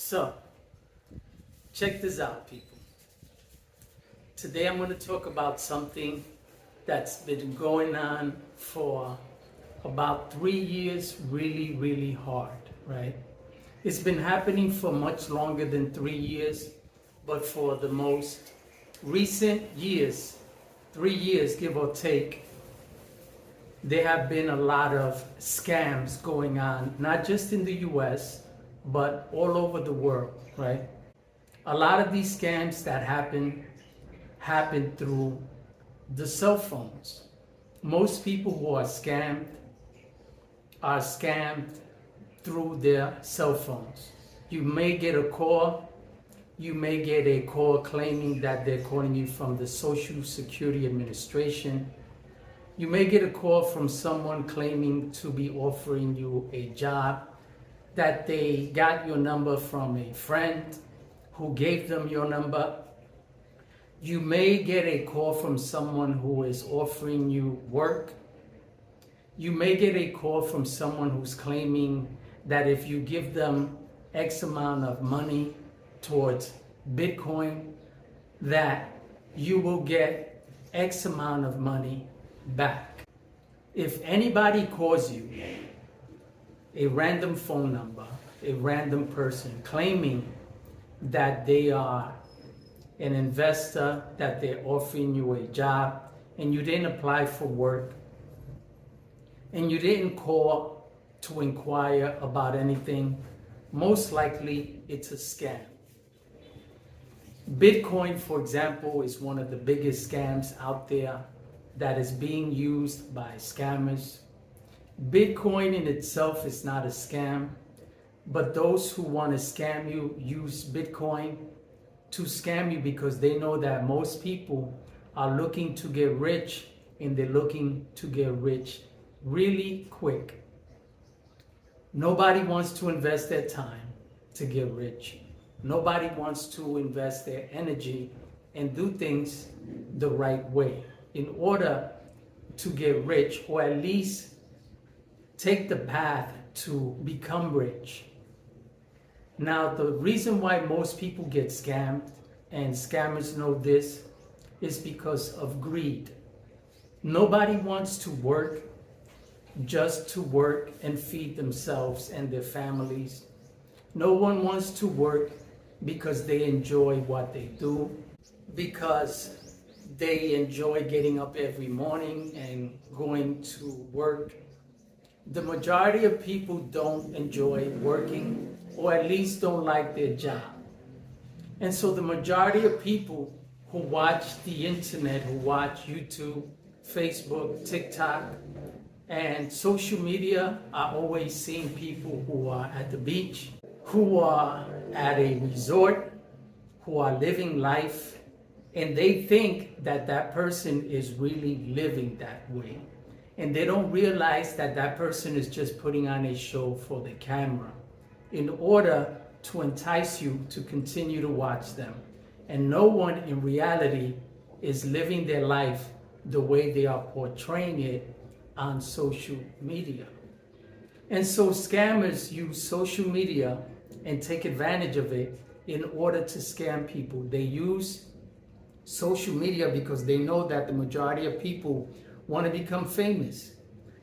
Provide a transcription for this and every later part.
So, check this out, people. Today I'm going to talk about something that's been going on for about 3 years, really hard, right? It's been happening for much longer than 3 years, but for the most recent years, 3 years, give or take, there have been a lot of scams going on, not just in the US, but all over the world, right? A lot of these scams that happen through the cell phones. Most people who are scammed through their cell phones. You may get a call claiming that they're calling you from the Social Security Administration. You may get a call from someone claiming to be offering you a job, that they got your number from a friend who gave them your number. You may get a call from someone who is offering you work. You may get a call from someone who's claiming that if you give them X amount of money towards Bitcoin, that you will get X amount of money back. If anybody calls you, a random phone number, a random person claiming that they are an investor, that they're offering you a job, and you didn't apply for work, and you didn't call to inquire about anything, most likely it's a scam. Bitcoin, for example, is one of the biggest scams out there that is being used by scammers. Bitcoin in itself is not a scam, but those who want to scam you use Bitcoin to scam you because they know that most people are looking to get rich, and they're looking to get rich really quick. Nobody wants to invest their time to get rich. Nobody wants to invest their energy and do things the right way in order to get rich, or at least take the path to become rich. Now, the reason why most people get scammed, and scammers know this, is because of greed. Nobody wants to work just to work and feed themselves and their families. No one wants to work because they enjoy what they do, because they enjoy getting up every morning and going to work. The majority of people don't enjoy working, or at least don't like their job. And so the majority of people who watch the internet, who watch YouTube, Facebook, TikTok, and social media are always seeing people who are at the beach, who are at a resort, who are living life, and they think that that person is really living that way. And they don't realize that that person is just putting on a show for the camera in order to entice you to continue to watch them. And no one in reality is living their life the way they are portraying it on social media. And so scammers use social media and take advantage of it in order to scam people. They use social media because they know that the majority of people want to become famous.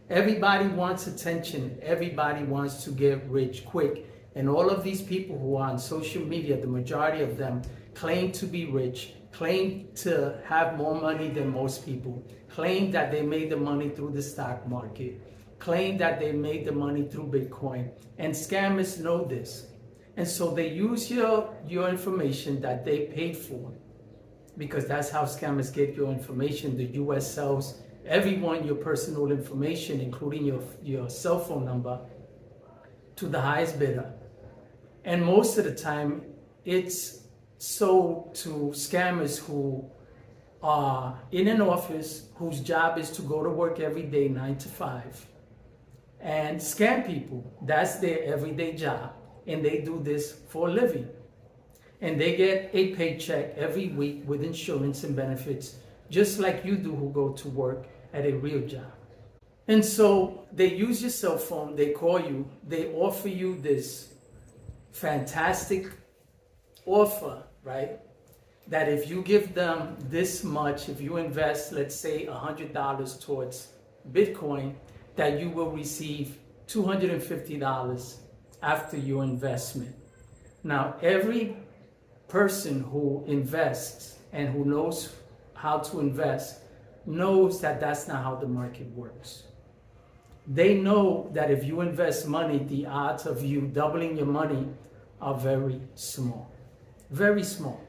Everybody wants attention. Everybody wants to get rich quick. And all of these people who are on social media, the majority of them claim to be rich, claim to have more money than most people, claim that they made the money through the stock market, claim that they made the money through Bitcoin. And scammers know this. And so they use your information that they paid for, because that's how scammers get your information. The US sells everyone your personal information, including your cell phone number, to the highest bidder. And most of the time, it's sold to scammers who are in an office, whose job is to go to work every day, 9 to 5, and scam people. That's their everyday job. And they do this for a living. And they get a paycheck every week with insurance and benefits, just like you do who go to work at a real job. And so they use your cell phone, they call you, they offer you this fantastic offer, right? That if you give them this much, if you invest, let's say $100 towards Bitcoin, that you will receive $250 after your investment. Now, every person who invests and who knows how to invest knows that that's not how the market works. They know that if you invest money, the odds of you doubling your money are very small, very small.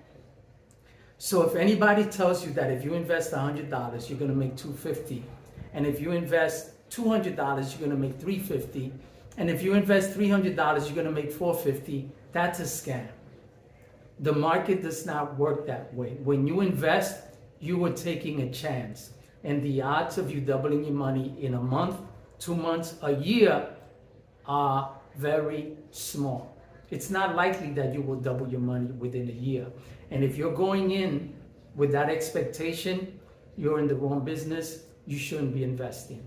So if anybody tells you that if you invest $100, you're going to make $250, and if you invest $200, you're going to make $350, and if you invest $300, you're going to make $450, that's a scam. The market does not work that way. When you invest, you are taking a chance, and the odds of you doubling your money in a month, 2 months, a year are very small. It's not likely that you will double your money within a year. And if you're going in with that expectation, you're in the wrong business. You shouldn't be investing,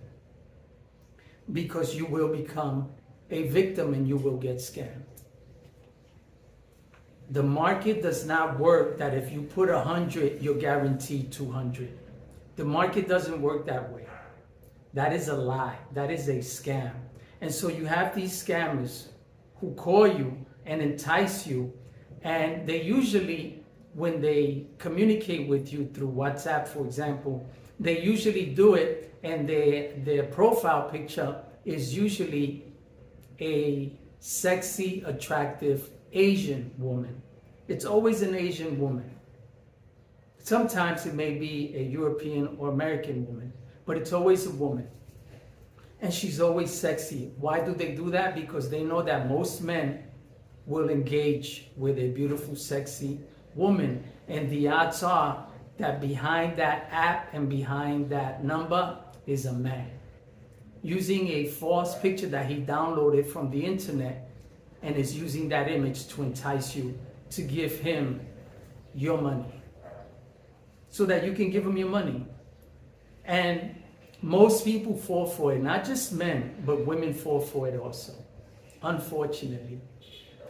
because you will become a victim and you will get scammed. The market does not work that if you put 100, you're guaranteed 200. The market doesn't work that way. That is a lie. That is a scam. And so you have these scammers who call you and entice you, and they usually, when they communicate with you through WhatsApp, for example, they usually do it, and their profile picture is usually a sexy, attractive Asian woman. It's always an Asian woman. Sometimes it may be a European or American woman, but it's always a woman. And she's always sexy. Why do they do that? Because they know that most men will engage with a beautiful, sexy woman. And the odds are that behind that app and behind that number is a man using a false picture that he downloaded from the internet, and is using that image to entice you to give him your money so that you can give him your money. And most people fall for it, not just men, but women fall for it also, unfortunately.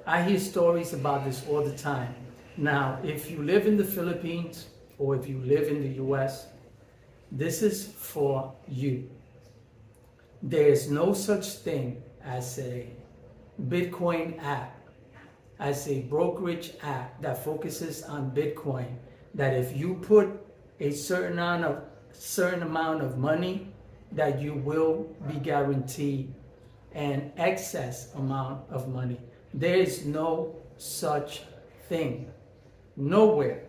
I hear stories about this all the time. Now, if you live in the Philippines or if you live in the US, this is for you. There is no such thing as a Bitcoin app, as a brokerage app that focuses on Bitcoin, that if you put a certain amount of money, that you will be guaranteed an excess amount of money. There is no such thing, nowhere.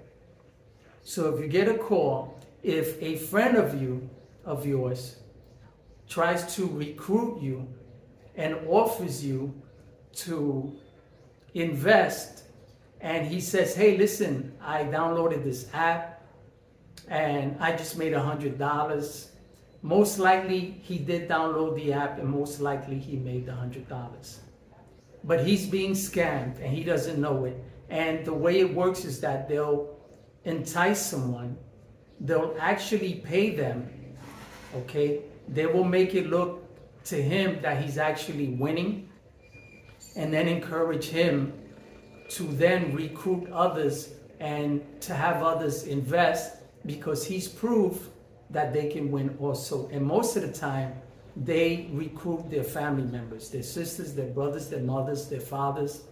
So if you get a call, if a friend of yours tries to recruit you and offers you to invest, and he says, hey, listen, I downloaded this app and I just made $100. Most likely he did download the app, and most likely he made the $100. But he's being scammed and he doesn't know it. And the way it works is that they'll entice someone, they'll actually pay them, okay? They will make it look to him that he's actually winning, and then encourage him to then recruit others and to have others invest, because he's proof that they can win also. And most of the time, they recruit their family members, their sisters, their brothers, their mothers, their fathers.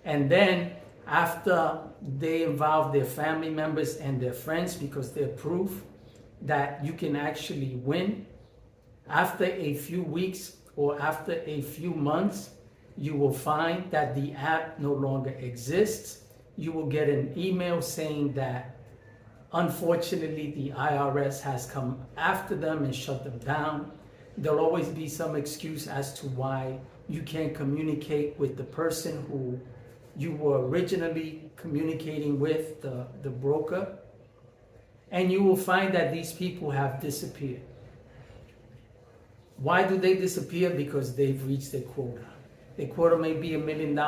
And then after they involve their family members and their friends, because they're proof that you can actually win, after a few weeks or after a few months, you will find that the app no longer exists. You will get an email saying that unfortunately the IRS has come after them and shut them down. There'll always be some excuse as to why you can't communicate with the person who you were originally communicating with, the broker. And you will find that these people have disappeared. Why do they disappear? Because they've reached their quota. Their quota may be $1 million,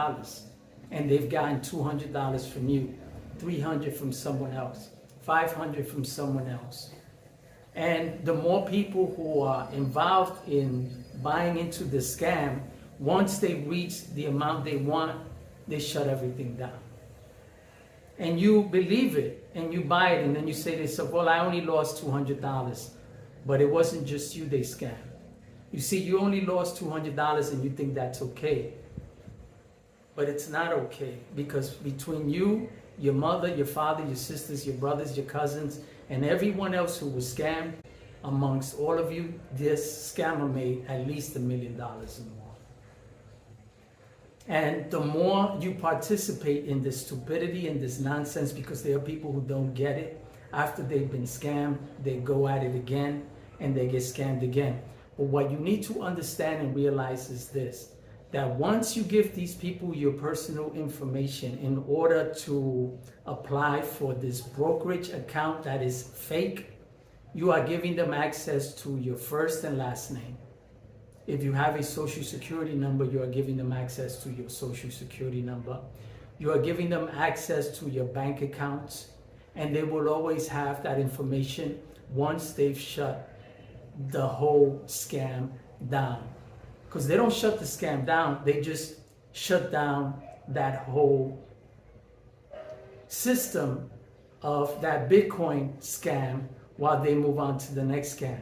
and they've gotten $200 from you, $300 from someone else, $500 from someone else. And the more people who are involved in buying into the scam, once they reach the amount they want, they shut everything down. And you believe it and you buy it, and then you say to yourself, well, I only lost $200. But it wasn't just you they scammed. You see, you only lost $200 and you think that's okay. But it's not okay, because between you, your mother, your father, your sisters, your brothers, your cousins, and everyone else who was scammed, amongst all of you, this scammer made at least $1 million or more. And the more you participate in this stupidity and this nonsense, because there are people who don't get it, after they've been scammed, they go at it again and they get scammed again. But what you need to understand and realize is this, that once you give these people your personal information in order to apply for this brokerage account that is fake, you are giving them access to your first and last name. If you have a social security number, you are giving them access to your social security number. You are giving them access to your bank accounts, and they will always have that information once they've shut the whole scam down. Because they don't shut the scam down, they just shut down that whole system of that Bitcoin scam while they move on to the next scam.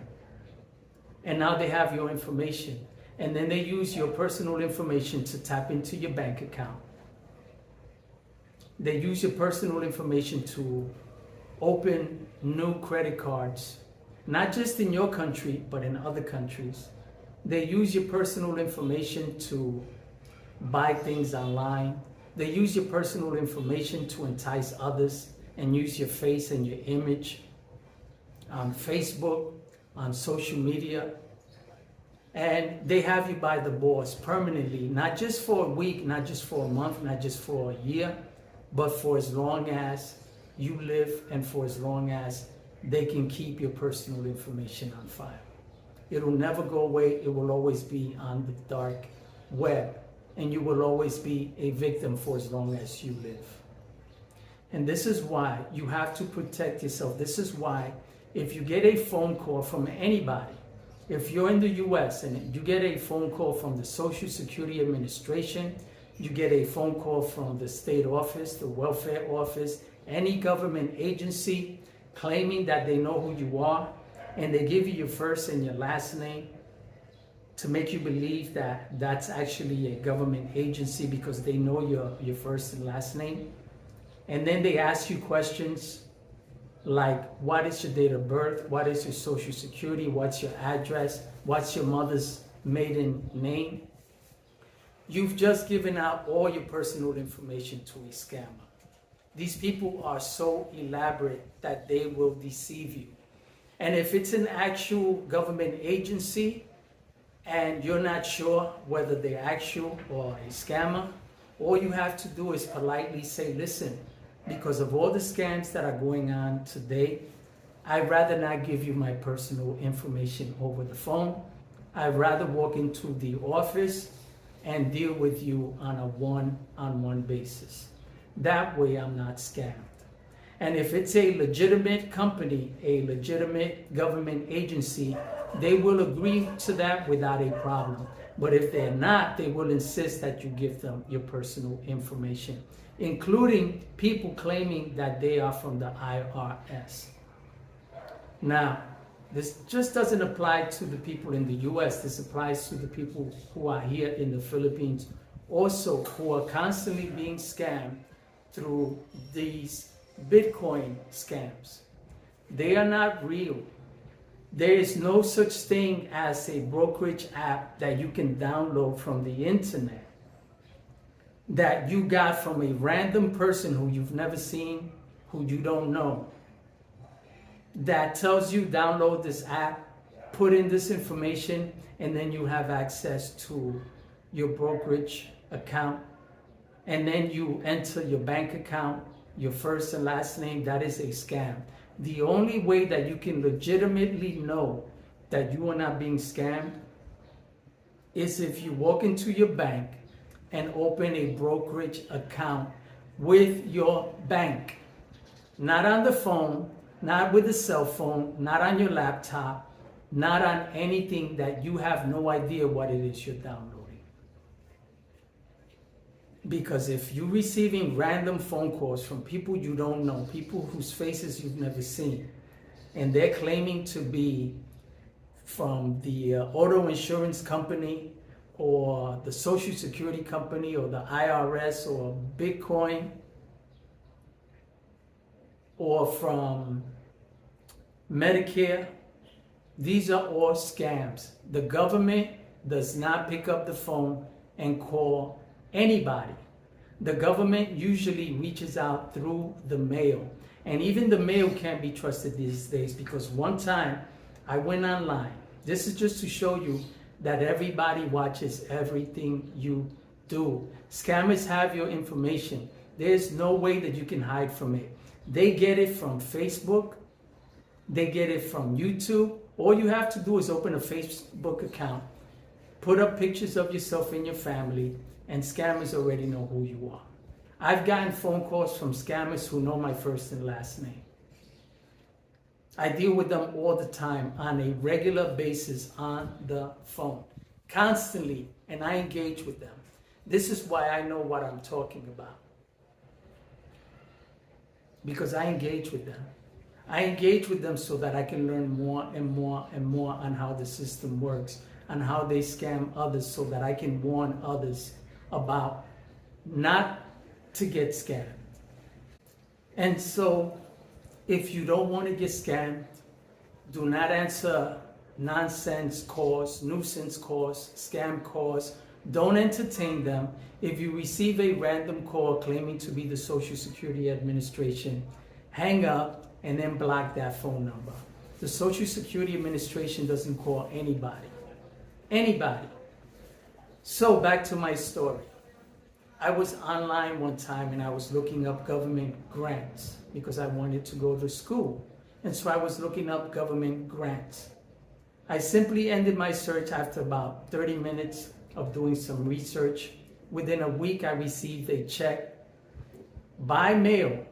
And now they have your information. And then they use your personal information to tap into your bank account. They use your personal information to open new credit cards, not just in your country, but in other countries. They use your personal information to buy things online. They use your personal information to entice others and use your face and your image on Facebook, on social media. And they have you by the balls permanently, not just for a week, not just for a month, not just for a year, but for as long as you live and for as long as they can keep your personal information on file. It'll never go away. It will always be on the dark web, and you will always be a victim for as long as you live. And this is why you have to protect yourself. This is why if you get a phone call from anybody, if you're in the US and you get a phone call from the Social Security Administration, you get a phone call from the state office, the welfare office, any government agency claiming that they know who you are, and they give you your first and your last name to make you believe that that's actually a government agency because they know your first and last name. And then they ask you questions like, what is your date of birth? What is your social security? What's your address? What's your mother's maiden name? You've just given out all your personal information to a scammer. These people are so elaborate that they will deceive you. And if it's an actual government agency and you're not sure whether they're actual or a scammer, all you have to do is politely say, listen, because of all the scams that are going on today, I'd rather not give you my personal information over the phone. I'd rather walk into the office and deal with you on a one-on-one basis. That way I'm not scammed. And if it's a legitimate company, a legitimate government agency, they will agree to that without a problem. But if they're not, they will insist that you give them your personal information, including people claiming that they are from the IRS. Now, this just doesn't apply to the people in the US. This applies to the people who are here in the Philippines, also who are constantly being scammed through these Bitcoin scams. They are not real. There is no such thing as a brokerage app that you can download from the internet that you got from a random person who you've never seen, who you don't know, that tells you download this app, put in this information, and then you have access to your brokerage account, and then you enter your bank account, your first and last name. That is a scam. The only way that you can legitimately know that you are not being scammed is if you walk into your bank and open a brokerage account with your bank. Not on the phone, not with a cell phone, not on your laptop, not on anything that you have no idea what it is you're downloading. Because if you're receiving random phone calls from people you don't know, people whose faces you've never seen, and they're claiming to be from the auto insurance company or the Social Security company or the IRS or Bitcoin or from Medicare, these are all scams. The government does not pick up the phone and call anybody. The government usually reaches out through the mail. And even the mail can't be trusted these days, because one time I went online. This is just to show you that everybody watches everything you do. Scammers have your information. There's no way that you can hide from it. They get it from Facebook. They get it from YouTube. All you have to do is open a Facebook account, put up pictures of yourself and your family, and scammers already know who you are. I've gotten phone calls from scammers who know my first and last name. I deal with them all the time on a regular basis on the phone, constantly, and I engage with them. This is why I know what I'm talking about, because I engage with them. I engage with them so that I can learn more and more and more on how the system works, on how they scam others, so that I can warn others about not to get scammed. And so, if you don't want to get scammed, do not answer nonsense calls, nuisance calls, scam calls. Don't entertain them. If you receive a random call claiming to be the Social Security Administration, hang up and then block that phone number. The Social Security Administration doesn't call anybody. Anybody. So back to my story. I was online one time and I was looking up government grants because I wanted to go to school. And so I was looking up government grants. I simply ended my search after about 30 minutes of doing some research. Within a week, I received a check by mail.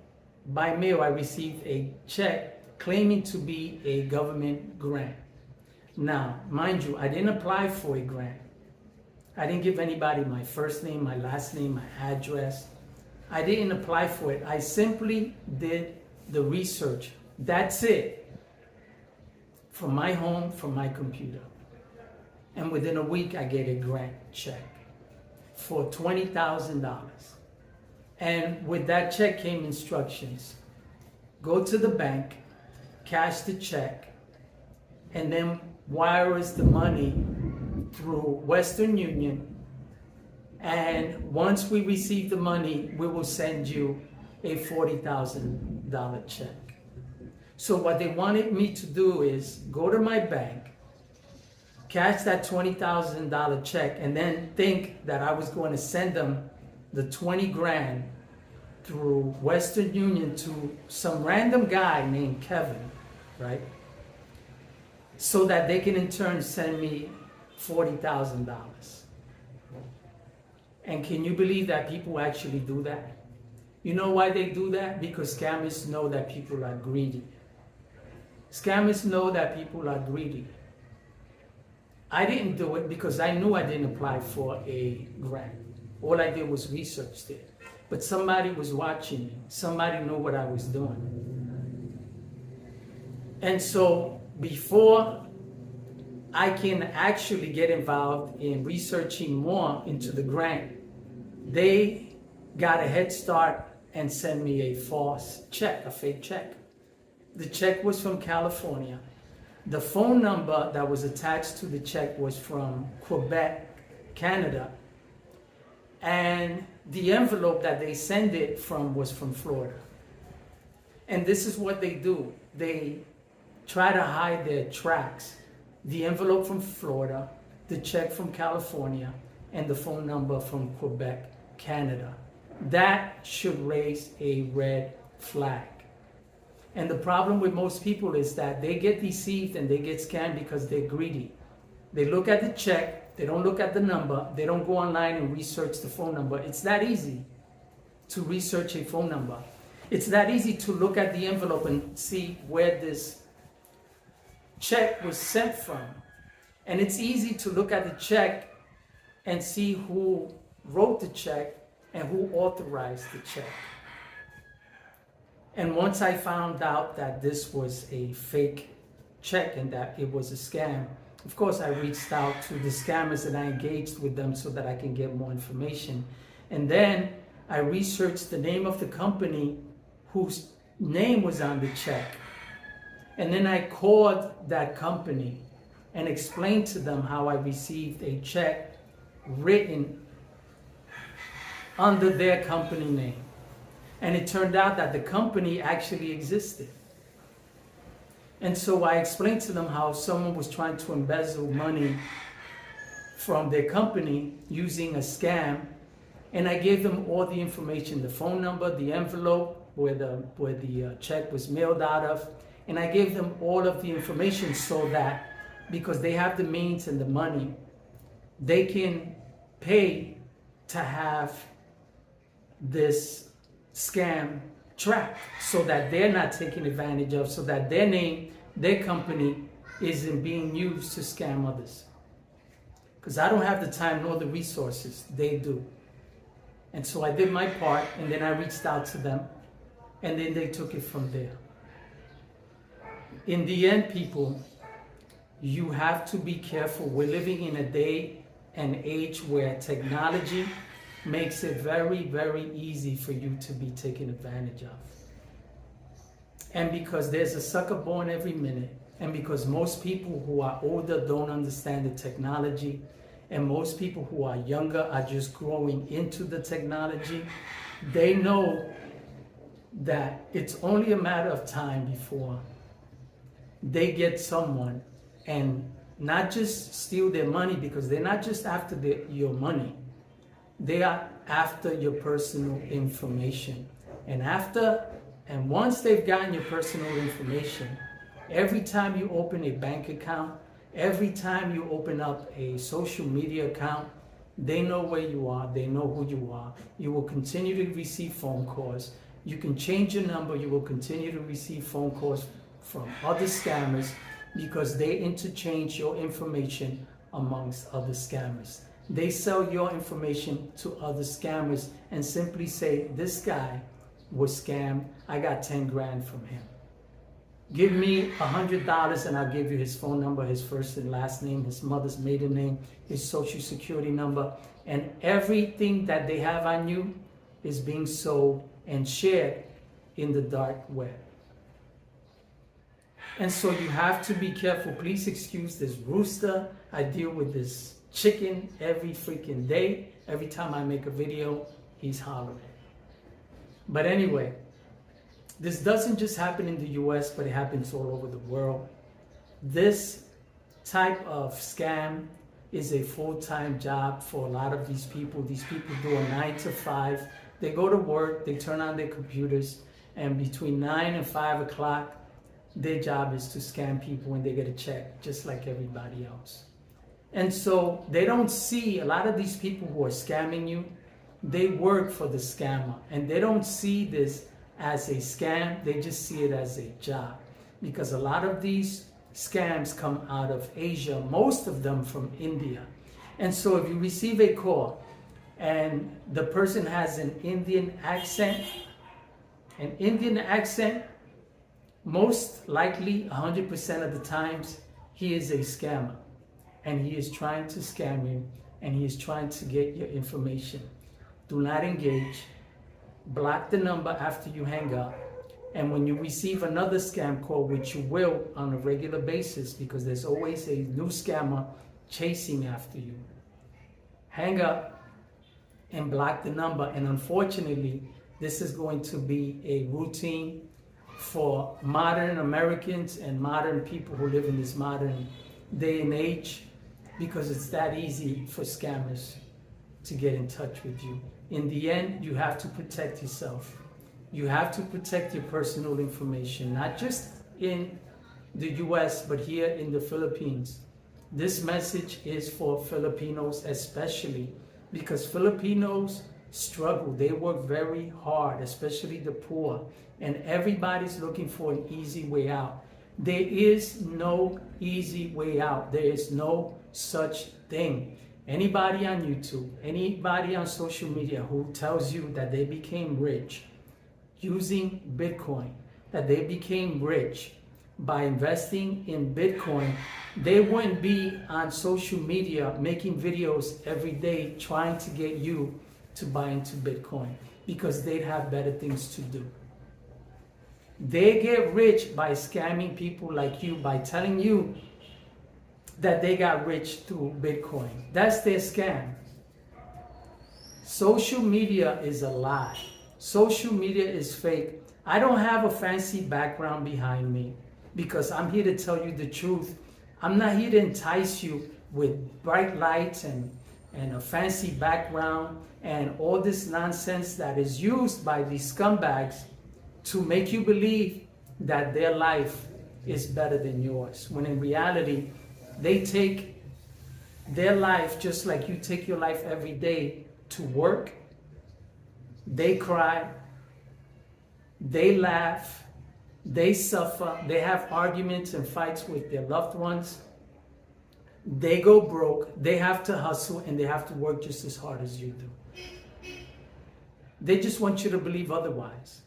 By mail, I received a check claiming to be a government grant. Now, mind you, I didn't apply for a grant. I didn't give anybody my first name, my last name, my address. I didn't apply for it. I simply did the research. That's it. From my home, from my computer. And within a week, I get a grant check for $20,000. And with that check came instructions. Go to the bank, cash the check, and then wire us the money through Western Union. And once we receive the money, we will send you a $40,000 check. So what they wanted me to do is go to my bank, cash that $20,000 check, and then think that I was going to send them the 20 grand through Western Union to some random guy named Kevin, right? So that they can in turn send me $40,000. And can you believe that people actually do that? You know why they do that? Because scammers know that people are greedy. Scammers know that people are greedy. I didn't do it because I knew I didn't apply for a grant. All I did was research it. But somebody was watching me. Somebody knew what I was doing. And so before I can actually get involved in researching more into the grant, they got a head start and sent me a false check, a fake check. The check was from California. The phone number that was attached to the check was from Quebec, Canada. And the envelope that they sent it from was from Florida. And this is what they do. They try to hide their tracks. The envelope from Florida, the check from California, and the phone number from Quebec, Canada. That should raise a red flag. And the problem with most people is that they get deceived and they get scammed because they're greedy. They look at the check, they don't look at the number, they don't go online and research the phone number. It's that easy to research a phone number. It's that easy to look at the envelope and see where this check was sent from. And it's easy to look at the check and see who wrote the check and who authorized the check. And once I found out that this was a fake check and that it was a scam, of course I reached out to the scammers and I engaged with them so that I can get more information. And then I researched the name of the company whose name was on the check. And then I called that company and explained to them how I received a check written under their company name. And it turned out that the company actually existed. And so I explained to them how someone was trying to embezzle money from their company using a scam. And I gave them all the information, the phone number, the envelope where the check was mailed out of. And I gave them all of the information so that, because they have the means and the money, they can pay to have this scam tracked so that they're not taken advantage of, so that their name, their company isn't being used to scam others. Because I don't have the time nor the resources, they do. And so I did my part, and then I reached out to them, and then they took it from there. In the end, people, you have to be careful. We're living in a day and age where technology makes it very, very easy for you to be taken advantage of. And because there's a sucker born every minute, and because most people who are older don't understand the technology, and most people who are younger are just growing into the technology, they know that it's only a matter of time before they get someone and not just steal their money, because they're not just after your money, they are after your personal information. And once they've gotten your personal information, every time you open a bank account, every time you open up a social media account, they know where you are, they know who you are. You will continue to receive phone calls. You can change your number, you will continue to receive phone calls from other scammers because they interchange your information amongst other scammers. They sell your information to other scammers and simply say, this guy was scammed, I got 10 grand from him. Give me $100 and I'll give you his phone number, his first and last name, his mother's maiden name, his social security number, and everything that they have on you is being sold and shared in the dark web. And so you have to be careful. Please excuse this rooster. I deal with this chicken every freaking day. Every time I make a video, he's hollering. But anyway, this doesn't just happen in the US, but it happens all over the world. This type of scam is a full-time job for a lot of these people. These people do a 9 to 5. They go to work, they turn on their computers, and between 9 and 5 o'clock, their job is to scam people and they get a check just like everybody else. And so they don't see, a lot of these people who are scamming you, they work for the scammer and they don't see this as a scam, they just see it as a job. Because a lot of these scams come out of Asia, most of them from India. And so if you receive a call and the person has an Indian accent, most likely 100% of the times he is a scammer and he is trying to scam you and he is trying to get your information. Do not engage. Block the number after you hang up. And when you receive another scam call, which you will on a regular basis because there's always a new scammer chasing after you, hang up and block the number. And unfortunately, this is going to be a routine for modern Americans and modern people who live in this modern day and age, because it's that easy for scammers to get in touch with you. In the end, you have to protect yourself. You have to protect your personal information, not just in the US, but here in the Philippines. This message is for Filipinos especially, because Filipinos struggle. They work very hard, especially the poor, and everybody's looking for an easy way out. There is no easy way out. There is no such thing. Anybody on YouTube, anybody on social media who tells you that they became rich using Bitcoin, that they became rich by investing in Bitcoin, they wouldn't be on social media making videos every day trying to get you to buy into Bitcoin, because they'd have better things to do. They get rich by scamming people like you, by telling you that they got rich through Bitcoin. That's their scam. Social media is a lie. Social media is fake. I don't have a fancy background behind me because I'm here to tell you the truth. I'm not here to entice you with bright lights and a fancy background and all this nonsense that is used by these scumbags to make you believe that their life is better than yours, when in reality, they take their life just like you take your life every day to work. They cry, they laugh, they suffer, they have arguments and fights with their loved ones. They go broke, they have to hustle, and they have to work just as hard as you do. They just want you to believe otherwise,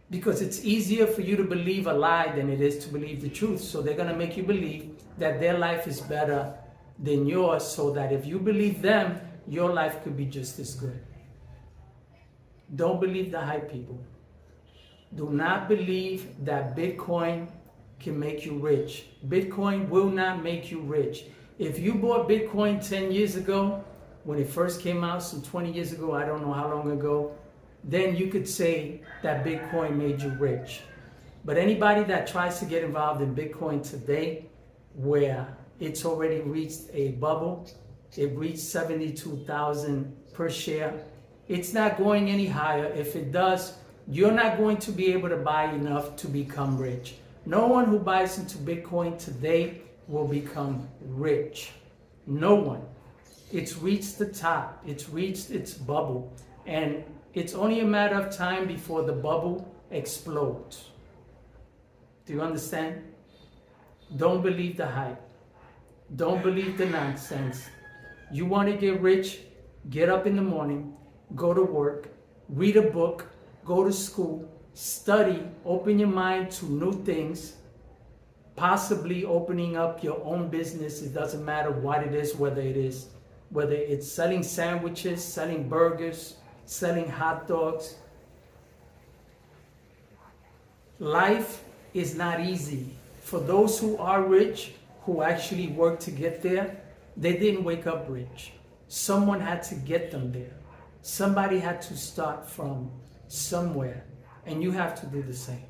because it's easier for you to believe a lie than it is to believe the truth. So they're going to make you believe that their life is better than yours, so that if you believe them, your life could be just as good. Don't believe the hype, people. Do not believe that Bitcoin can make you rich. Bitcoin will not make you rich. If you bought Bitcoin 10 years ago, when it first came out, some 20 years ago, I don't know how long ago, then you could say that Bitcoin made you rich. But anybody that tries to get involved in Bitcoin today, where it's already reached a bubble, it reached 72,000 per share, it's not going any higher. If it does, you're not going to be able to buy enough to become rich. No one who buys into Bitcoin today will become rich. No one. It's reached the top. It's reached its bubble. And it's only a matter of time before the bubble explodes. Do you understand? Don't believe the hype. Don't believe the nonsense. You want to get rich? Get up in the morning, go to work, read a book, go to school, study, open your mind to new things, possibly opening up your own business. It doesn't matter what it is, whether it's selling sandwiches, selling burgers, selling hot dogs. Life is not easy. For those who are rich, who actually work to get there, they didn't wake up rich. Someone had to get them there. Somebody had to start from somewhere, and you have to do the same.